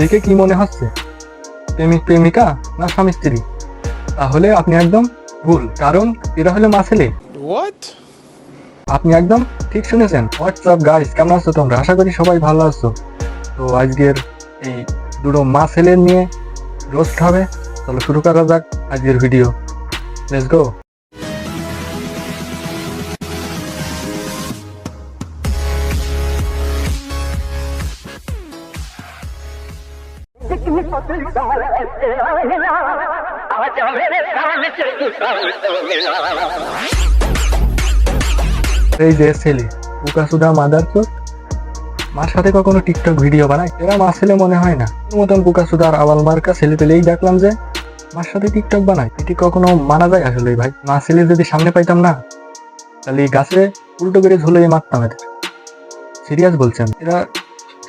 দেখে কি মনে হচ্ছে প্রেমিক প্রেমিকা না স্বামী স্ত্রী? তাহলে আপনি একদম ভুল, কারণ এরা হলো মা ছেলে। আপনি একদম ঠিক শুনেছেন। হোয়াটসঅ্যাপ গাইস, কেমন আছো তোমরা? আশা করি সবাই ভালো আছো। তো আজকের এই দুটো মা ছেলে নিয়ে রোস্ট হবে। চলো শুরু করা যাক আজকের ভিডিও। Let's go. এই যে ছেলে উকাসুদা মাদার চোদ, মার সাথে কখনো টিকটক ভিডিও বানায়? এরা মা ছেলে মনে হয় না। মতন বুকাসুদা আর আবাল মার্কা ছেলে পেলেই দেখলাম যে মার সাথে টিকটক বানায়। এটি কখনো মানা যায় আসলে? ভাই, মা ছেলে যদি সামনে পাইতাম না, তাহলে গাছে উল্টো করে ঝুলিয়ে মারতাম এদের। সিরিয়াস বলছেন? এরা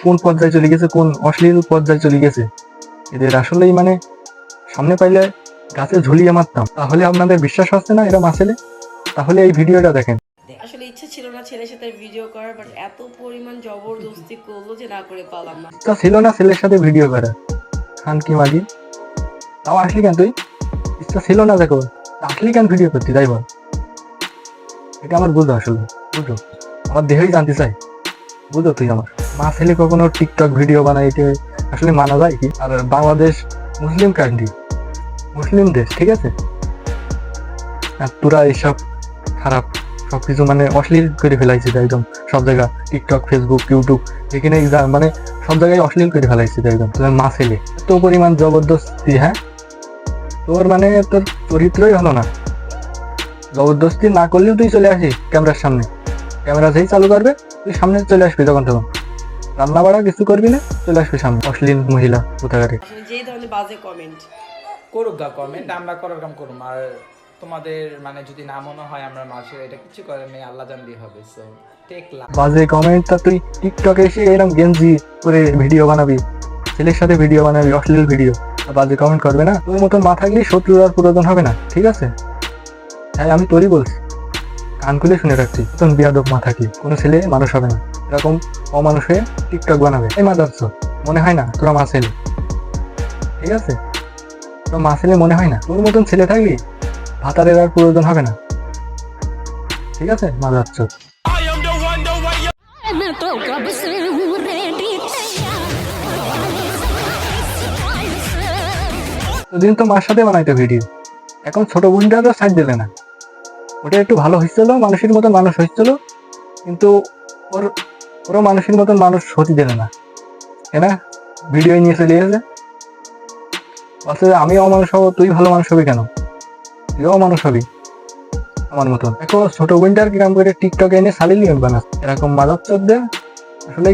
কোন পর্যায়ে চলে গেছে, কোন অশ্লীল পর্যায়ে চলে গেছে এদের। আসলেই মানে সামনে পাইলে গাছে ঝুলিয়ে মারতাম। তাহলে আপনাদের বিশ্বাস হচ্ছে না এরা মা ছেলে? তাহলে এই ভিডিওটা দেখেন। আসলে ইচ্ছা ছিল না ছেলের সাথে ভিডিও করার, বাট এত পরিমাণ জবরদস্তি করলো যে না করে পারলাম না। ইচ্ছা ছিল না ছেলের সাথে ভিডিও করা। খান কি মাগি, তাও আসলি কেন তুই? ইচ্ছা ছিল না দেখো, আসলি কেন ভিডিও করতে? তাই বল, এটা আমার বুঝো। আসলে বুঝো, আমার দেহই জানতে চাই। বুঝো তুই আমার মা ছেলে কখনো টিকটক ভিডিও বানাই, এটা আসলে মানা যায় কি? আর বাংলাদেশ মুসলিম কান্ট্রি, মুসলিম দেশ, ঠিক আছে? আর তোরা এইসব খারাপ সবকিছু মানে অশ্লীল করে ফেলাইছে একদম সব জায়গা। টিকটক, ফেসবুক, ইউটিউব, এখানে মানে সব জায়গায় অশ্লীল করে ফেলাইছে একদম। তোর মা ছেলে এত পরিমাণ জবরদস্তি, হ্যাঁ? তোর মানে তোর চরিত্রই হলো না। জবরদস্তি না করলেও তুই চলে আসিস ক্যামেরার সামনে। ক্যামেরা যেই চালু করবে তুই সামনে চলে আসবি, তখন রান্না বাড়া কিছু করবি না, চলে আসবি সামনে। অশ্লীল মহিলা কোথাকারে। আসলে যেই ধরনের বাজে কমেন্ট করুক গা কমেন্ট, আমরা করার কাম করুম। আর তোমাদের মানে যদি না মনে হয় আমরা মাসে, এটা কিছু করার নেই, আল্লাহ জানলি হবে। সো টেক লাভ। বাজে কমেন্টটা তুই টিকটকে এসে এরকম গেঞ্জি করে ভিডিও বানাবি, ছেলের সাথে ভিডিও বানাবি, অশ্লীল ভিডিও, বাজে কমেন্ট করবে না? তোর মতন মা থাকলে শত্রুর আর প্রয়োজন হবে না, ঠিক আছে? হ্যাঁ, আমি তোরই বলছি, কান খুলে শুনে রাখছি। মতন বিয়াদব মা থাকলে কোনো ছেলে মানুষ হবে না। এরকম অমানুষ হয়ে টিকটক বানাবে। এই মাদার চোদ, মনে হয় না তোরা মা ছেলে? ঠিক আছে, তোর মা ছেলে মনে হয় না? তোর মতন ছেলে থাকলে ভাতারের আর প্রয়োজন হবে না, ঠিক আছে? মাদার চোদ। দিন তো মার সাথে বানাইতো ভিডিও, এখন ছোট বোনটা তো সাইড দিলে না। ওটা একটু ভালো হয়েছিল, মানুষের মতন মানুষ হয়েছিল, কিন্তু ওরও মানুষের মতন মানুষ হতে দিলে না। কেনা ভিডিও নিয়ে চলে গেছে, বলছে আমি অমানুষ হবো, তুই ভালো মানুষ হবি কেন? তুইও মানুষ হবি আমার মতন। এখন ছোট বোনটার কিরাম করে টিকটকে এনে সালিলি বানাস। এরকম মাদক চোদ্দের আসলে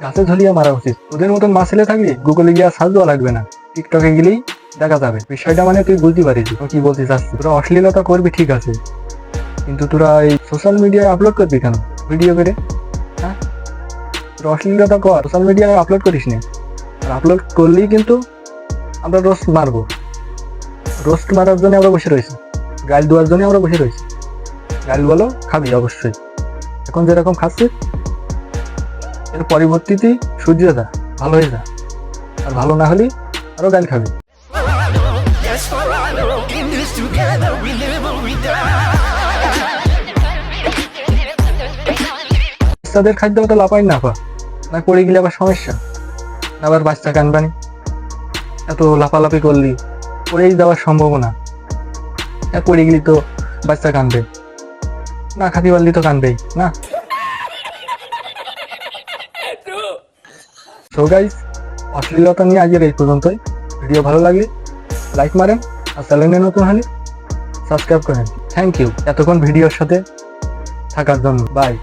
গাছে ঝুলিয়ে মারা উচিত। তোদের মতন মা ছেলে থাকলে গুগলে গিয়ে সার্চ দেওয়া লাগবে না, টিকটকে গেলেই দেখা যাবে বিষয়টা। মানে তুই বুঝতে পারিস কি বলতে চাচ্ছিস। তোরা অশ্লীলতা করবি ঠিক আছে, কিন্তু তোরা এই সোশ্যাল মিডিয়ায় আপলোড করবি কেন ভিডিও করে? হ্যাঁ, তোরা অশ্লীলতা কর, সোশ্যাল মিডিয়ায় আপলোড করিস না। আর আপলোড করলেই কিন্তু আমরা রোস্ট মারবো। রোস্ট মারার জন্য আমরা বসে রয়েছি, গাইল দেওয়ার জন্য আমরা বসে রয়েছি। গাইল বলো খাবি অবশ্যই, এখন যেরকম খাচ্ছিস এর পরিবর্তিতে সূর্য যা, ভালো হয়ে যা। আর ভালো না হলে আরো গাইল খাবি। বাচ্চাদের খাদ্য তো লাপাই না পা, না পড়ে গেলে আবার সমস্যা, আবার বাচ্চা কানবানি। এত লাফালাফি করলি পড়েই যাওয়ার সম্ভাবনা। পড়ে গেলি তো বাচ্চা কানবে না, খাতি পারলি তো কানবেই না। সো গাইস, অশ্লীলতা নিয়ে আজকের এই পর্যন্তই। ভিডিও ভালো লাগলে লাইক মারেন, আর চ্যানেলে নতুন হলে সাবস্ক্রাইব করেন। থ্যাংক ইউ এতক্ষণ ভিডিওর সাথে থাকার জন্য। বাই।